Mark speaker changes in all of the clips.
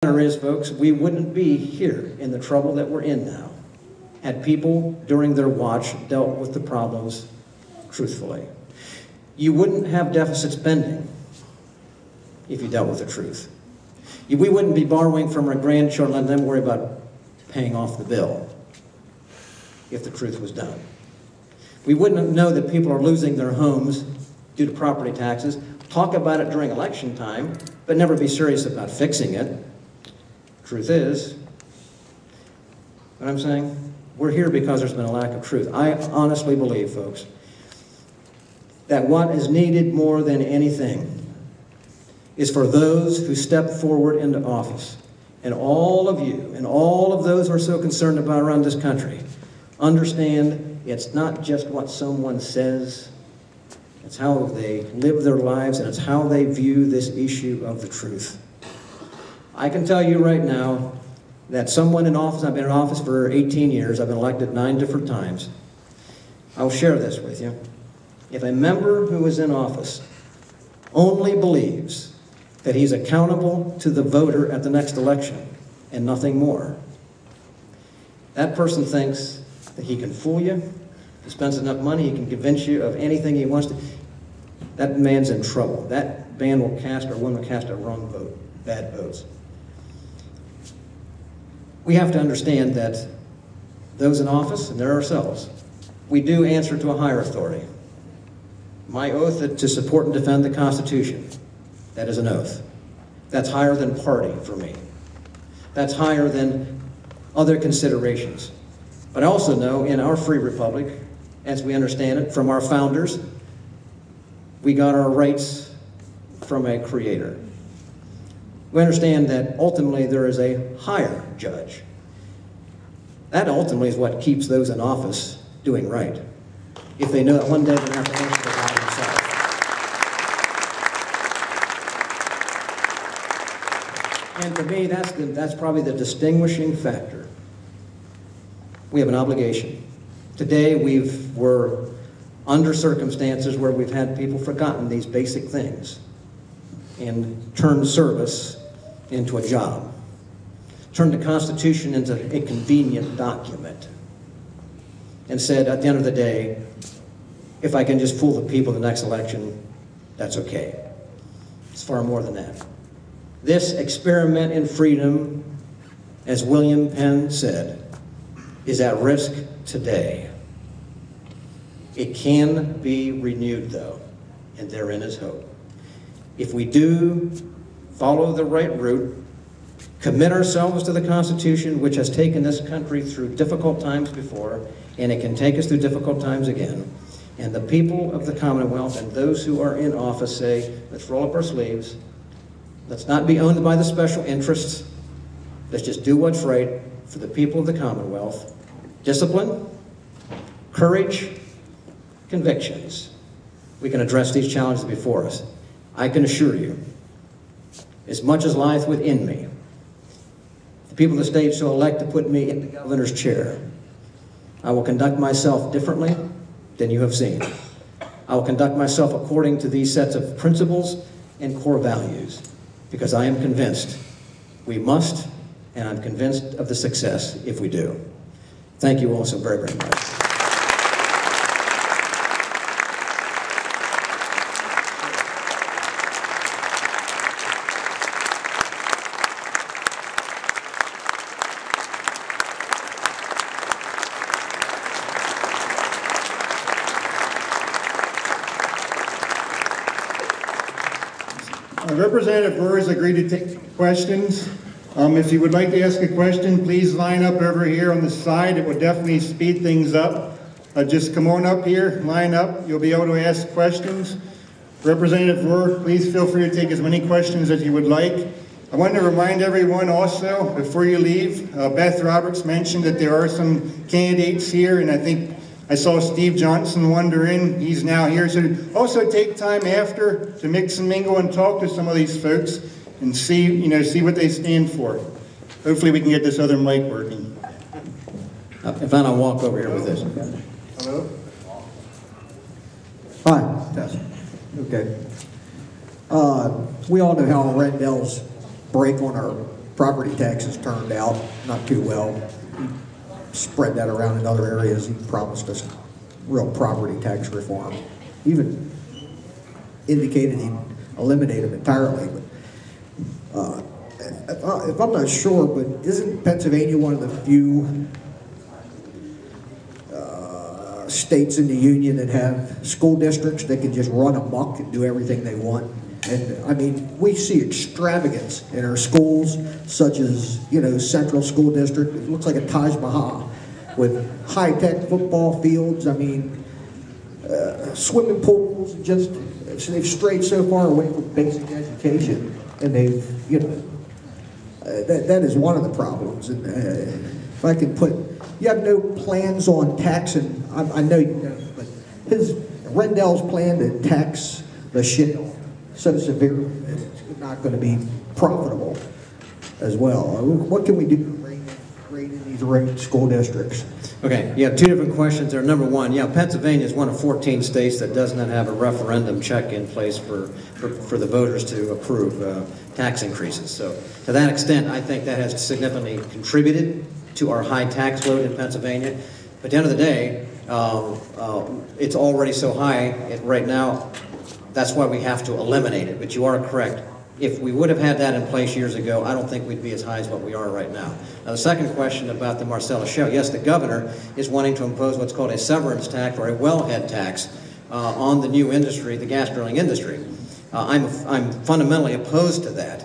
Speaker 1: There is, folks, we wouldn't be here in the trouble that we're in now had people during their watch dealt with the problems truthfully. You wouldn't have deficit spending if you dealt with the truth. We wouldn't be borrowing from our grandchildren and then worry about paying off the bill if the truth was done. We wouldn't know that people are losing their homes due to property taxes, talk about it during election time, but never be serious about fixing it. Truth is, what I'm saying, we're here because there's been a lack of truth. I honestly believe, folks, that what is needed more than anything is for those who step forward into office, and all of you, and all of those who are so concerned about around this country, understand it's not just what someone says, it's how they live their lives, and it's how they view this issue of the truth. I can tell you right now that someone in office, I've been in office for 18 years, I've been elected 9 different times. I'll share this with you. If a member who is in office only believes that he's accountable to the voter at the next election and nothing more, that person thinks that he can fool you, he spends enough money, he can convince you of anything he wants to. That man's in trouble. That man will cast or woman will cast a wrong vote, bad votes. We have to understand that those in office, and there ourselves, we do answer to a higher authority. My oath to support and defend the Constitution, that is an oath. That's higher than party for me. That's higher than other considerations. But I also know in our free republic, as we understand it from our founders, we got our rights from a creator. We understand that ultimately there is a higher judge. That ultimately is what keeps those in office doing right. If they know that one day they're going to have to answer to God himself. And to me, that's probably the distinguishing factor. We have an obligation. Today we're under circumstances where we've had people forgotten these basic things and turned service into a job, turned the Constitution into a convenient document, and said at the end of the day, if I can just fool the people in the next election, that's okay. It's far more than that. This experiment in freedom, as William Penn said, is at risk today. It can be renewed, though, and therein is hope. If we do follow the right route, commit ourselves to the Constitution, which has taken this country through difficult times before, and it can take us through difficult times again, and the people of the Commonwealth and those who are in office say, let's roll up our sleeves, let's not be owned by the special interests, let's just do what's right for the people of the Commonwealth. Discipline, courage, convictions. We can address these challenges before us. I can assure you, as much as lieth within me, the people of the state so elect to put me in the governor's chair, I will conduct myself differently than you have seen. I will conduct myself according to these sets of principles and core values, because I am convinced we must, and I'm convinced of the success if we do. Thank you all so very, very much.
Speaker 2: Representative Rohrer has agreed to take questions. If you would like to ask a question, please line up over here on the side. It will definitely speed things up. Just come on up here, line up. You'll be able to ask questions. Representative Rohrer, please feel free to take as many questions as you would like. I want to remind everyone also, before you leave, Beth Roberts mentioned that there are some candidates here, and I think I saw Steve Johnson wander in. He's now here. So also take time after to mix and mingle and talk to some of these folks and see what they stand for. Hopefully we can get this other mic working.
Speaker 1: If not, I'll walk over here with this.
Speaker 2: Hello?
Speaker 3: Hi. Yes. Okay. We all know how red bells break on our property taxes turned out not too well. He spread that around in other areas. He promised us real property tax reform. Even indicated he'd eliminate them entirely. But if I'm not sure, but isn't Pennsylvania one of the few states in the union that have school districts that can just run amok and do everything they want? And I mean, we see extravagance in our schools, such as, you know, Central School District. It looks like a Taj Mahal with high-tech football fields. I mean, swimming pools. Just they've strayed so far away from basic education, and they've, you know, that is one of the problems. And if I can put, you have no plans on taxing. I know you don't, but Rendell's plan to tax the shale so severe, it's not going to be profitable as well. What can we do to rein in these rogue school districts?
Speaker 1: Okay, you have two different questions there. Number one, yeah, Pennsylvania is one of 14 states that does not have a referendum check in place for the voters to approve tax increases. So to that extent, I think that has significantly contributed to our high tax load in Pennsylvania. But at the end of the day, it's already so high right now. That's why we have to eliminate it. But you are correct. If we would have had that in place years ago, I don't think we'd be as high as what we are right now. Now, the second question about the Marcellus Shale, yes, the governor is wanting to impose what's called a severance tax or a wellhead tax on the new industry, the gas drilling industry. I'm fundamentally opposed to that,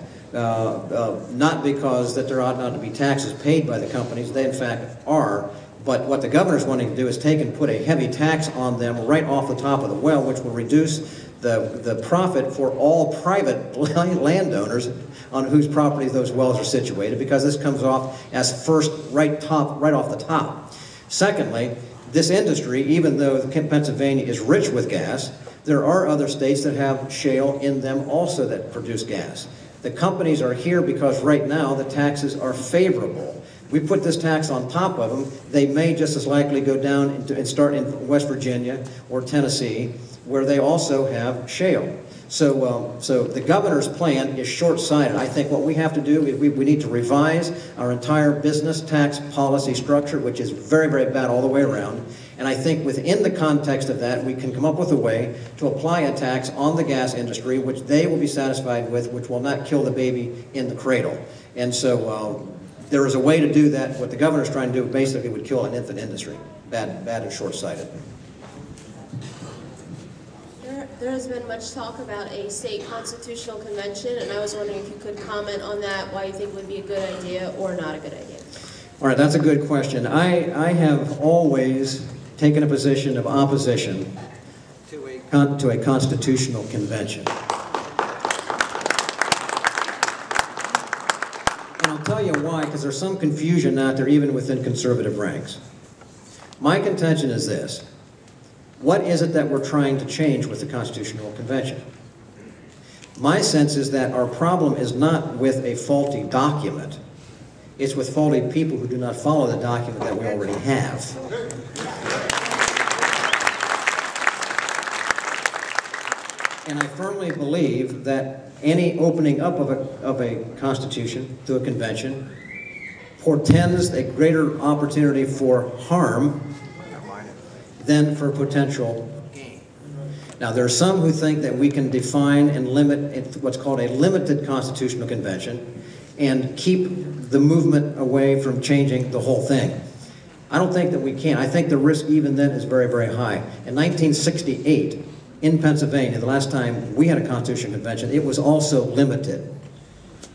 Speaker 1: not because that there ought not to be taxes paid by the companies. They, in fact, are. But what the governor's wanting to do is take and put a heavy tax on them right off the top of the well, which will reduce the profit for all private landowners on whose properties those wells are situated, because this comes off as first right off the top. Secondly, this industry, even though Pennsylvania is rich with gas, there are other states that have shale in them also that produce gas. The companies are here because right now the taxes are favorable. We put this tax on top of them, they may just as likely go down and start in West Virginia or Tennessee, where they also have shale. So the governor's plan is short-sighted. I think what we have to do is we need to revise our entire business tax policy structure, which is very, very bad all the way around. And I think within the context of that, we can come up with a way to apply a tax on the gas industry, which they will be satisfied with, which will not kill the baby in the cradle. And so there is a way to do that. What the governor's trying to do basically would kill an infant industry. Bad and short-sighted.
Speaker 4: There has been much talk about a state constitutional convention, and I was wondering if you could comment on that, why you think it would be a good idea or not a good idea.
Speaker 1: All right, that's a good question. I have always taken a position of opposition to a constitutional convention. And I'll tell you why, because there's some confusion out there even within conservative ranks. My contention is this. What is it that we're trying to change with the Constitutional Convention? My sense is that our problem is not with a faulty document. It's with faulty people who do not follow the document that we already have. And I firmly believe that any opening up of a constitution through a convention portends a greater opportunity for harm than for potential gain. Now, there are some who think that we can define and limit what's called a limited constitutional convention and keep the movement away from changing the whole thing. I don't think that we can. I think the risk even then is very, very high. In 1968, in Pennsylvania, the last time we had a constitutional convention, it was also limited.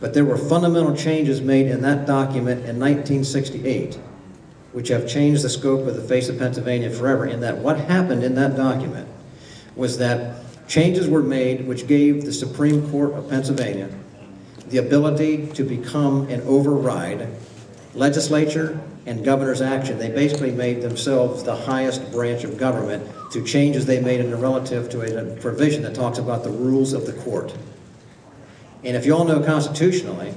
Speaker 1: But there were fundamental changes made in that document in 1968 which have changed the scope of the face of Pennsylvania forever, in that what happened in that document was that changes were made which gave the Supreme Court of Pennsylvania the ability to become and override legislature and governor's action. They basically made themselves the highest branch of government through changes they made in relative to a provision that talks about the rules of the court. And if you all know constitutionally,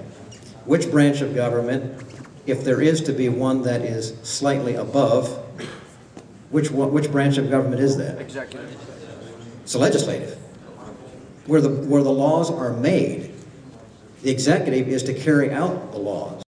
Speaker 1: which branch of government, if there is to be one that is slightly above, which branch of government is that?
Speaker 5: Executive.
Speaker 1: It's the legislative, where the laws are made. The executive is to carry out the laws.